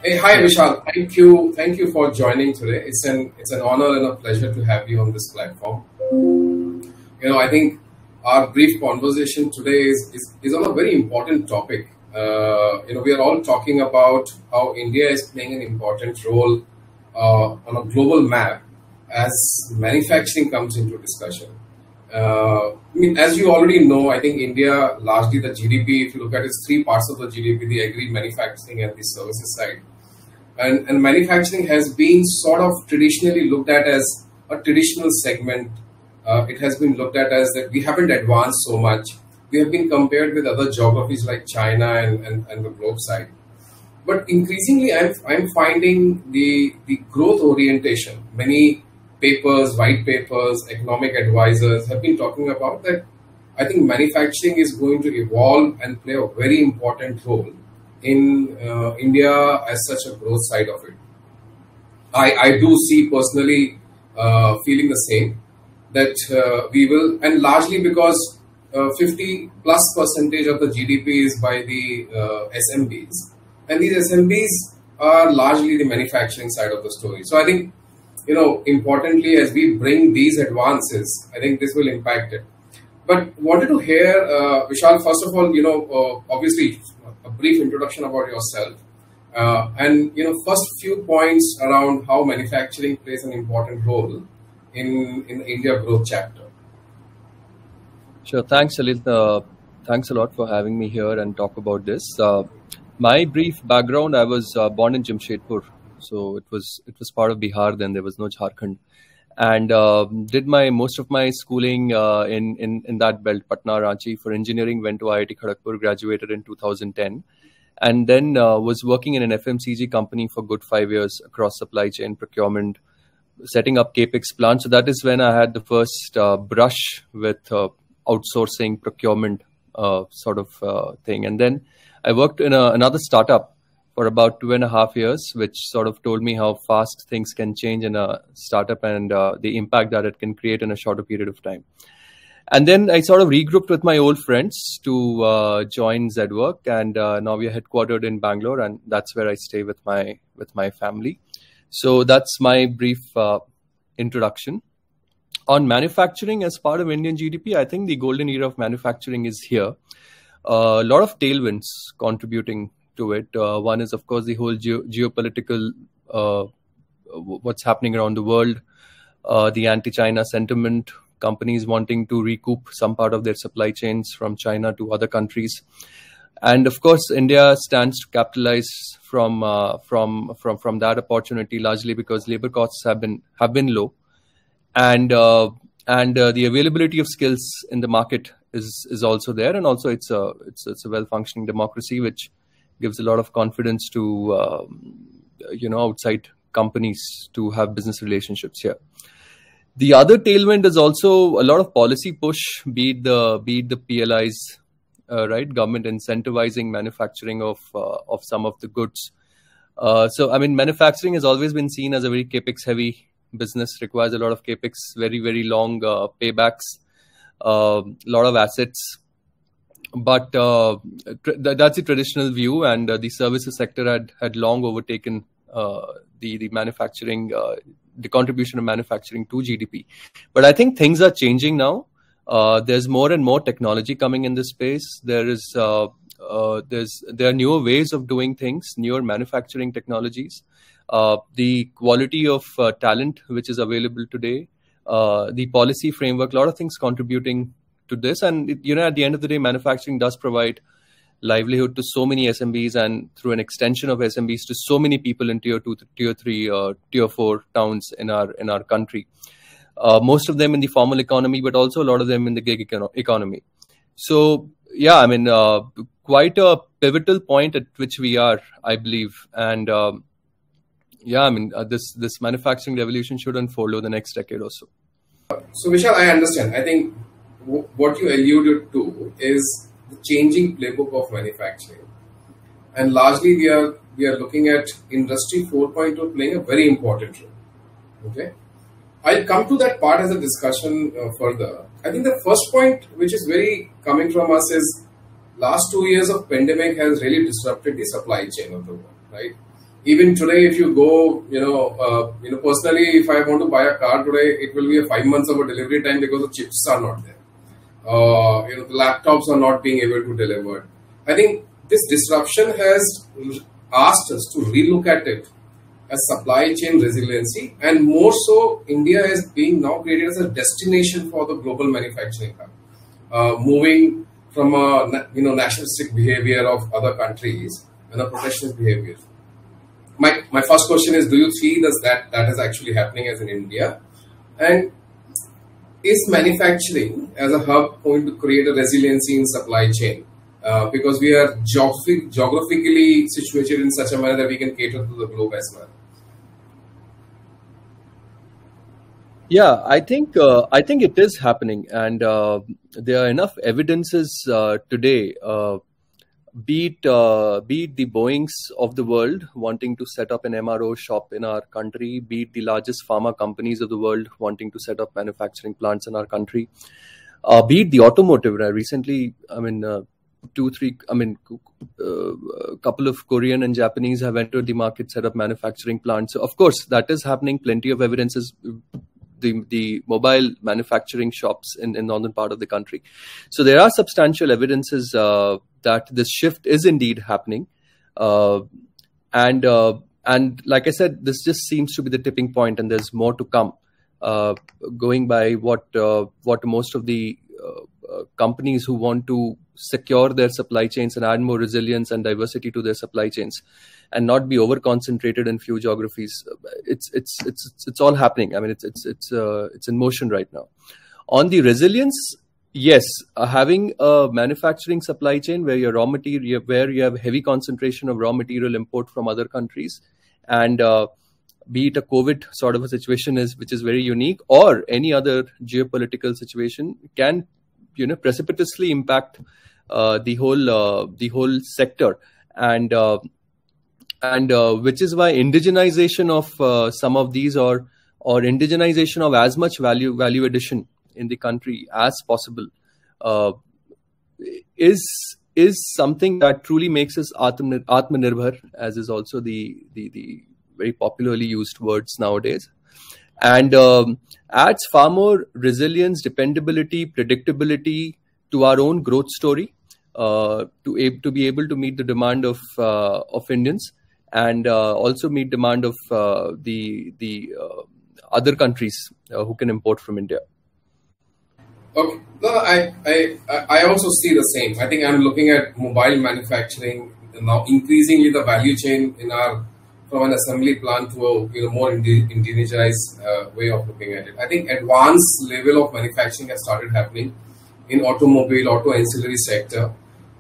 Hey, hi Vishal. Thank you for joining today. It's an honor and a pleasure to have you on this platform. I think our brief conversation today is on a very important topic. We are all talking about how India is playing an important role on a global map as manufacturing comes into discussion. As you already know, I think India, largely the GDP, if you look at its three parts of the GDP, the agri, manufacturing, and the services side. And manufacturing has been sort of traditionally looked at as a traditional segment. It has been looked at as that we haven't advanced so much. We have been compared with other geographies like China and the globe side. But increasingly, I'm finding the growth orientation. Many papers, white papers, economic advisors have been talking about that. I think manufacturing is going to evolve and play a very important role in India as such a growth side of it. I do see personally feeling the same, that we will, and largely because 50+% of the GDP is by the SMBs, and these SMBs are largely the manufacturing side of the story. So I think, importantly, as we bring these advances, I think this will impact it. But wanted to hear, Vishal, first of all, obviously, a brief introduction about yourself, and first few points around how manufacturing plays an important role in the India growth chapter. Sure. Thanks, Salil. Thanks a lot for having me here and talk about this. My brief background: I was born in Jamshedpur, so it was part of Bihar. Then there was no Jharkhand, and did most of my schooling in that belt, Patna, Ranchi, for engineering. Went to IIT Kharagpur, graduated in 2010, and then was working in an FMCG company for good 5 years across supply chain, procurement, setting up CapEx plants. So that is when I had the first brush with outsourcing, procurement sort of thing. And then I worked in another startup for about 2.5 years, which sort of told me how fast things can change in a startup and the impact that it can create in a shorter period of time. And then I sort of regrouped with my old friends to join Zetwerk, and now we are headquartered in Bangalore, and that's where I stay with my family. So that's my brief introduction. On manufacturing as part of Indian GDP, I think the golden era of manufacturing is here. A lot of tailwinds contributing to it. One is, of course, the whole geopolitical, what's happening around the world, the anti-China sentiment, companies wanting to recoup some part of their supply chains from China to other countries. And of course, India stands to capitalize from that opportunity, largely because labor costs have been low, and the availability of skills in the market is also there, and also it's a well-functioning democracy, which gives a lot of confidence to outside companies to have business relationships here. The other tailwind is also a lot of policy push, be it the PLIs, right? Government incentivizing manufacturing of some of the goods. So I mean, manufacturing has always been seen as a very capex heavy business. Requires a lot of capex, very very long paybacks, a lot of assets. But that's the traditional view, and the services sector had long overtaken the manufacturing, the contribution of manufacturing to GDP. But I think things are changing now. There's more and more technology coming in this space. There are newer ways of doing things, newer manufacturing technologies. The quality of talent which is available today, the policy framework, a lot of things contributing to this. And at the end of the day, manufacturing does provide livelihood to so many SMBs, and through an extension of SMBs to so many people in tier 2, tier 3, tier 4 towns in our country. Most of them in the formal economy, but also a lot of them in the gig economy. So yeah, I mean, quite a pivotal point at which we are, I believe. And yeah, I mean, this manufacturing revolution should unfold over the next decade or so. So Vishal, I understand. I think what you alluded to is the changing playbook of manufacturing, and largely we are looking at Industry 4.0 playing a very important role. Okay, I'll come to that part as a discussion further. I think the first point, which is very coming from us, is last 2 years of pandemic has really disrupted the supply chain of the world, right? Even today, if you go, personally, if I want to buy a car today, it will be a 5 months of a delivery time because the chips are not there. The laptops are not being able to deliver. I think this disruption has asked us to relook at it as supply chain resiliency, and more so, India is being now created as a destination for the global manufacturing hub, moving from a nationalistic behavior of other countries and a protectionist behavior. My first question is: do you see that is actually happening as in India, and is manufacturing as a hub going to create a resiliency in supply chain? Because we are geographically situated in such a manner that we can cater to the globe as well. Yeah, I think it is happening, and there are enough evidences today. Be it the Boeings of the world wanting to set up an MRO shop in our country, be it the largest pharma companies of the world wanting to set up manufacturing plants in our country, be it the automotive. Recently, couple of Korean and Japanese have entered the market, set up manufacturing plants. So of course, that is happening. Plenty of evidences. The mobile manufacturing shops in northern part of the country. So there are substantial evidences that this shift is indeed happening. And like I said, this just seems to be the tipping point, and there's more to come. Going by what most of the companies who want to secure their supply chains and add more resilience and diversity to their supply chains, and not be over concentrated in few geographies. It's all happening. I mean, it's in motion right now. On the resilience, yes, having a manufacturing supply chain where your raw material, where you have heavy concentration of raw material import from other countries, and be it a COVID sort of a situation which is very unique, or any other geopolitical situation, can precipitously impact the whole sector, and which is why indigenization of some of these, or indigenization of as much value addition in the country as possible is something that truly makes us Atmanirbhar, as is also the very popularly used words nowadays, and adds far more resilience, dependability, predictability to our own growth story, to be able to meet the demand of Indians, and also meet demand of the other countries who can import from India. Okay, no, I also see the same. I think I'm looking at mobile manufacturing now, increasingly the value chain from an assembly plant to a more indigenized way of looking at it. I think advanced level of manufacturing has started happening in automobile, auto ancillary sector.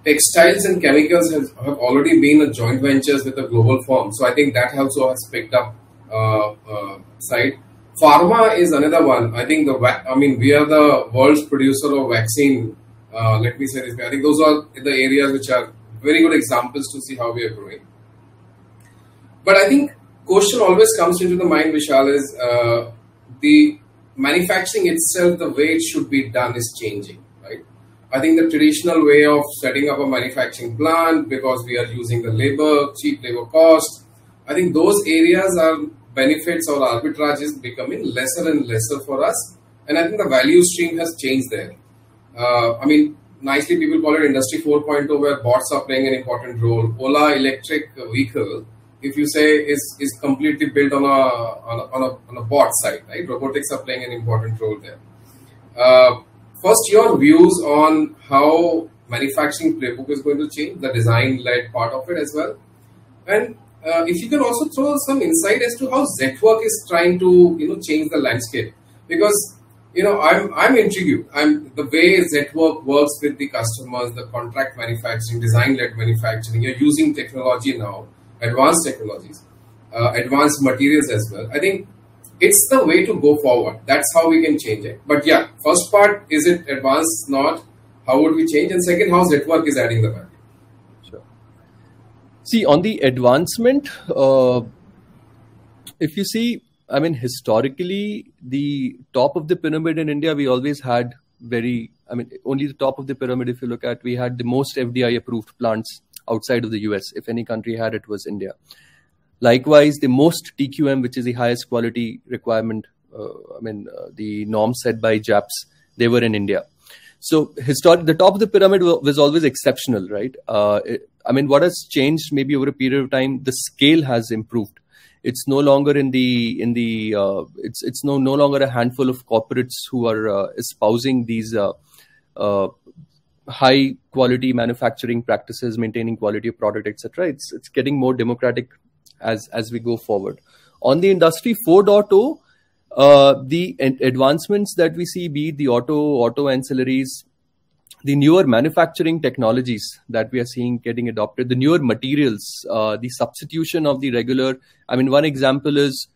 Textiles and chemicals have already been a joint ventures with a global firm. So I think that also has picked up side. Pharma is another one. I think we are the world's producer of vaccine. Let me say this. I think those are the areas which are very good examples to see how we are growing. But I think question always comes into the mind, Vishal, is the manufacturing itself, the way it should be done is changing, right? I think the traditional way of setting up a manufacturing plant, because we are using the cheap labor cost, I think those areas are benefits or arbitrage is becoming lesser and lesser for us. And I think the value stream has changed there. Nicely people call it Industry 4.0, where bots are playing an important role. Ola electric vehicle, if you say, is completely built on a bot side, right? Robotics are playing an important role there. First, your views on how manufacturing playbook is going to change, the design-led part of it as well. And if you can also throw some insight as to how Zetwerk is trying to change the landscape, because I'm intrigued. The way Zetwerk works with the customers, the contract manufacturing, design-led manufacturing. You're using technology now, advanced technologies, advanced materials as well. I think it's the way to go forward. That's how we can change it. But yeah, first part, is it advanced? Not. How would we change? And second, how Zetwerk is adding the value. See, on the advancement, if you see, historically, the top of the pyramid in India, we always had only the top of the pyramid, if you look at, we had the most FDI approved plants outside of the US. If any country had, it was India. Likewise, the most TQM, which is the highest quality requirement, the norms set by JAPs, they were in India. So the top of the pyramid was always exceptional, right? What has changed maybe over a period of time, the scale has improved. It's no longer it's no longer a handful of corporates who are espousing these high quality manufacturing practices, maintaining quality of product, etc. It's getting more democratic as we go forward. On the industry 4.0, the advancements that we see, be it the auto ancillaries, the newer manufacturing technologies that we are seeing getting adopted, the newer materials, the substitution of the regular. One example is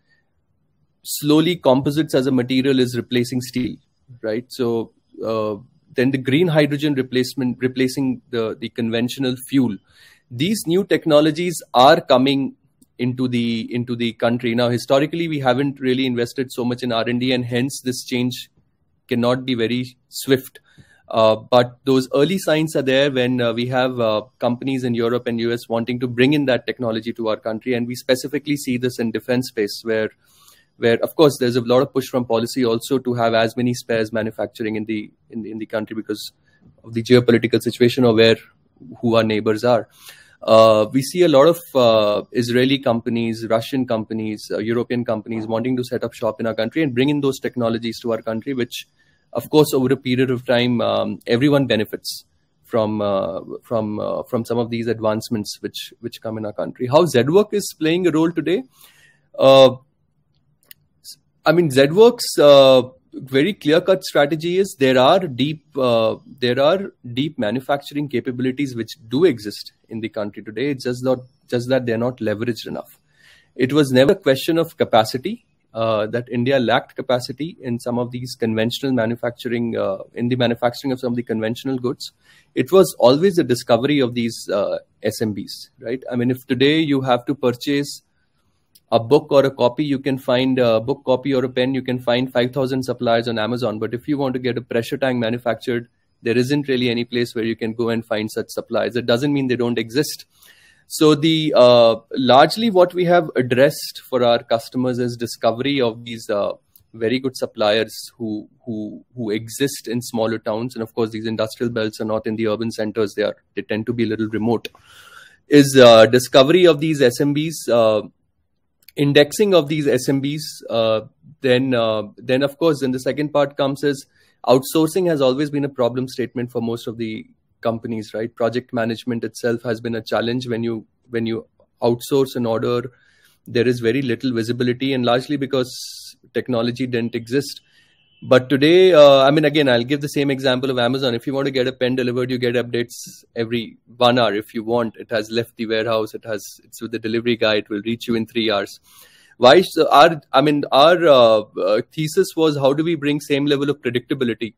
slowly composites as a material is replacing steel, right? So then the green hydrogen replacing the conventional fuel. These new technologies are coming into the country. Now, historically, we haven't really invested so much in R&D, and hence this change cannot be very swift. But those early signs are there when we have companies in Europe and US wanting to bring in that technology to our country. And we specifically see this in defense space, where of course there's a lot of push from policy also to have as many spares manufacturing in the country because of the geopolitical situation or who our neighbors are. We see a lot of Israeli companies, Russian companies, European companies wanting to set up shop in our country and bring in those technologies to our country, which, of course, over a period of time, everyone benefits from some of these advancements which come in our country. How Zetwerk is playing a role today? Zetwerk's very clear-cut strategy is there are deep manufacturing capabilities which do exist in the country today. It's just that they're not leveraged enough. It was never a question of capacity, that India lacked capacity in some of these conventional manufacturing, in the manufacturing of some of the conventional goods. It was always a discovery of these SMBs, right? If today you have to purchase a book or a copy, you can find a book copy or a pen, you can find 5,000 suppliers on Amazon. But if you want to get a pressure tank manufactured, there isn't really any place where you can go and find such supplies. It doesn't mean they don't exist. So the largely what we have addressed for our customers is discovery of these very good suppliers who exist in smaller towns. And of course, these industrial belts are not in the urban centers. They tend to be a little remote. Is discovery of these SMBs, indexing of these SMBs, then of course, then the second part comes is outsourcing has always been a problem statement for most of the companies, right? Project management itself has been a challenge. When you outsource an order, there is very little visibility, and largely because technology didn't exist. But today, again, I'll give the same example of Amazon. If you want to get a pen delivered, you get updates every 1 hour. If you want, it has left the warehouse. It's with the delivery guy. It will reach you in 3 hours. Why? So our thesis was, how do we bring same level of predictability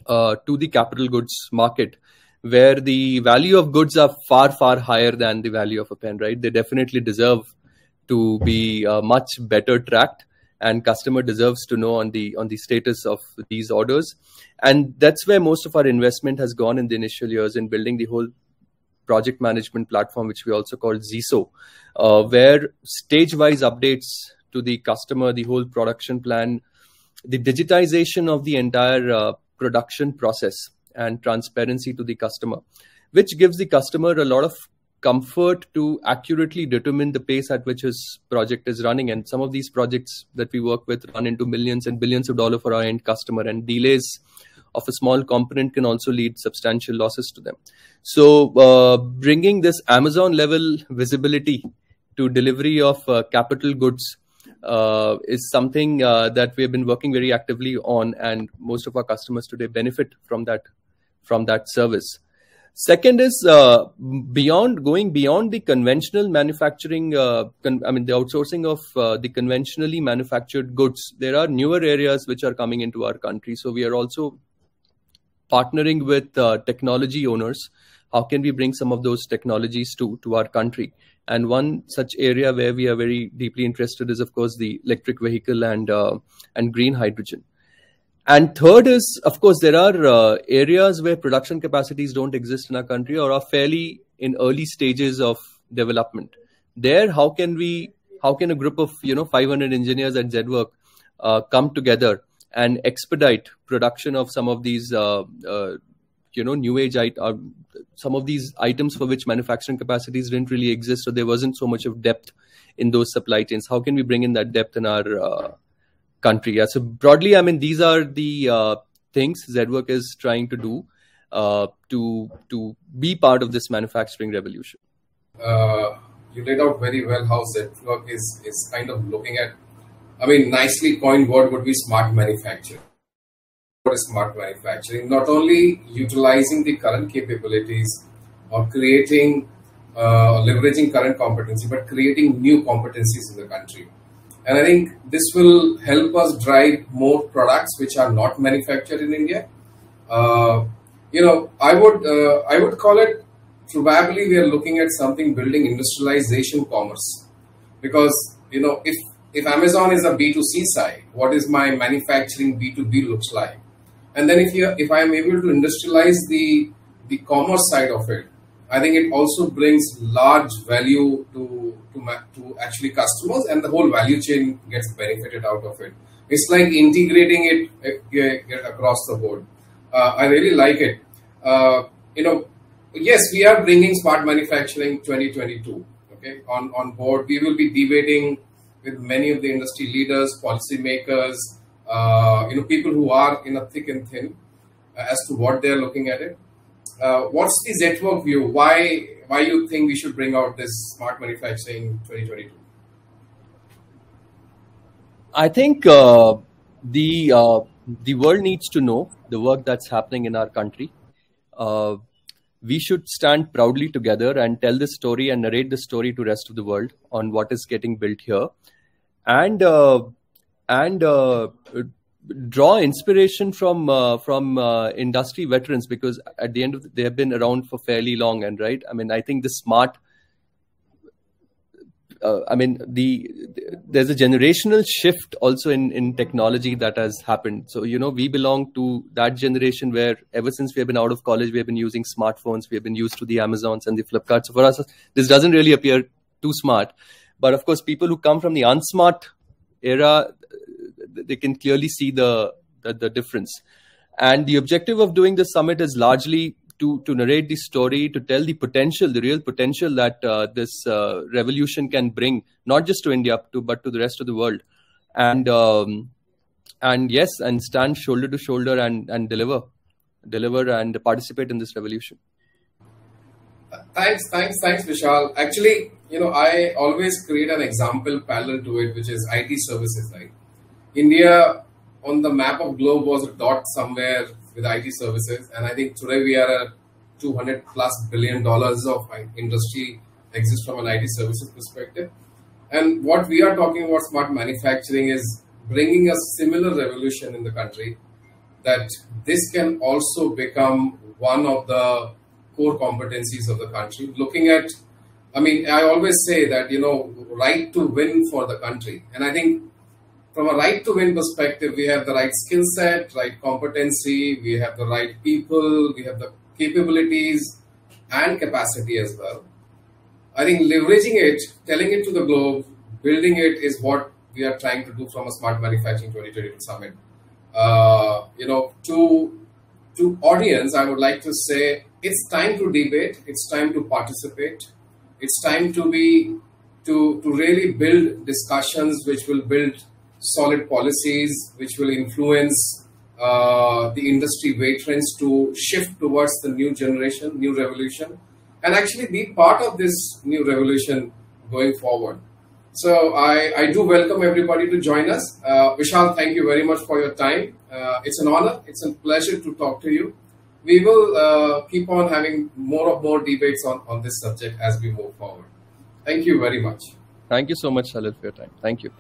to the capital goods market, where the value of goods are far, far higher than the value of a pen, right? They definitely deserve to be much better tracked, and customer deserves to know on the status of these orders. And that's where most of our investment has gone in the initial years, in building the whole project management platform, which we also call ZISO, where stage-wise updates to the customer, the whole production plan, the digitization of the entire production process, and transparency to the customer, which gives the customer a lot of comfort to accurately determine the pace at which his project is running. And some of these projects that we work with run into millions and billions of dollars for our end customer, and delays of a small component can also lead substantial losses to them. So bringing this Amazon level visibility to delivery of capital goods is something that we have been working very actively on, and most of our customers today benefit from that service. Second is going beyond the conventional manufacturing, the outsourcing of the conventionally manufactured goods. There are newer areas which are coming into our country. So we are also partnering with technology owners. How can we bring some of those technologies to our country? And one such area where we are very deeply interested is, of course, the electric vehicle and green hydrogen. And third is, of course, there are areas where production capacities don't exist in our country or are fairly in early stages of development. there, how can a group of 500 engineers at Zetwerk come together and expedite production of some of these new age some of these items for which manufacturing capacities didn't really exist, so there wasn't so much of depth in those supply chains. How can we bring in that depth in our country? Yeah, so broadly, I mean, these are the things Zetwerk is trying to do to be part of this manufacturing revolution. You laid out very well how Zetwerk is kind of looking at, I mean, nicely coined word would be smart manufacturing. What is smart manufacturing? Not only utilizing the current capabilities or creating, leveraging current competency, but creating new competencies in the country. And I think this will help us drive more products which are not manufactured in India. I would call it, probably we are looking at something building industrialization commerce, because if Amazon is a B2C side, what is my manufacturing B2B looks like? And then if I am able to industrialize the commerce side of it, I think it also brings large value to actually customers, and the whole value chain gets benefited out of it. It's like integrating it across the board. I really like it. Yes, we are bringing smart manufacturing 2022. Okay, on board. We will be debating with many of the industry leaders, policymakers, people who are in a thick and thin as to what they're looking at it. What's the Zetwerk view? Why you think we should bring out this smart manufacturing 2022? I think the world needs to know the work that's happening in our country. We should stand proudly together and tell the story and narrate the story to the rest of the world on what is getting built here, and draw inspiration from industry veterans, because at the end of they have been around for fairly long. And right, I mean, I think the smart, there's a generational shift also in technology that has happened. So we belong to that generation where ever since we have been out of college, we have been using smartphones, we have been used to the Amazons and the Flipkarts. So for us, this doesn't really appear too smart. But of course, people who come from the unsmart era, they can clearly see the difference. And the objective of doing this summit is largely to narrate the story, to tell the potential, the real potential that this revolution can bring, not just to India, but to the rest of the world. And yes, and stand shoulder to shoulder and deliver and participate in this revolution. Thanks, Vishal. Actually, I always create an example parallel to it, which is IT services, right? India on the map of globe was a dot somewhere with IT services, and I think today we are at $200+ billion of industry exists from an IT services perspective. And what we are talking about smart manufacturing is bringing a similar revolution in the country, that this can also become one of the core competencies of the country. Looking at, I always say that, right to win for the country. And I think from a right to win perspective, we have the right skill set, right competency, we have the right people, we have the capabilities and capacity as well. I think leveraging it, telling it to the globe, building it is what we are trying to do from a Smart Manufacturing 2022 Summit. To audience, I would like to say it's time to debate, it's time to participate, it's time to really build discussions which will build solid policies, which will influence the industry veterans to shift towards the new generation, new revolution, and actually be part of this new revolution going forward. So I do welcome everybody to join us. Vishal, thank you very much for your time. It's an honor, it's a pleasure to talk to you. We will keep on having more debates on this subject as we move forward. Thank you very much. Thank you so much, Salil, for your time. Thank you.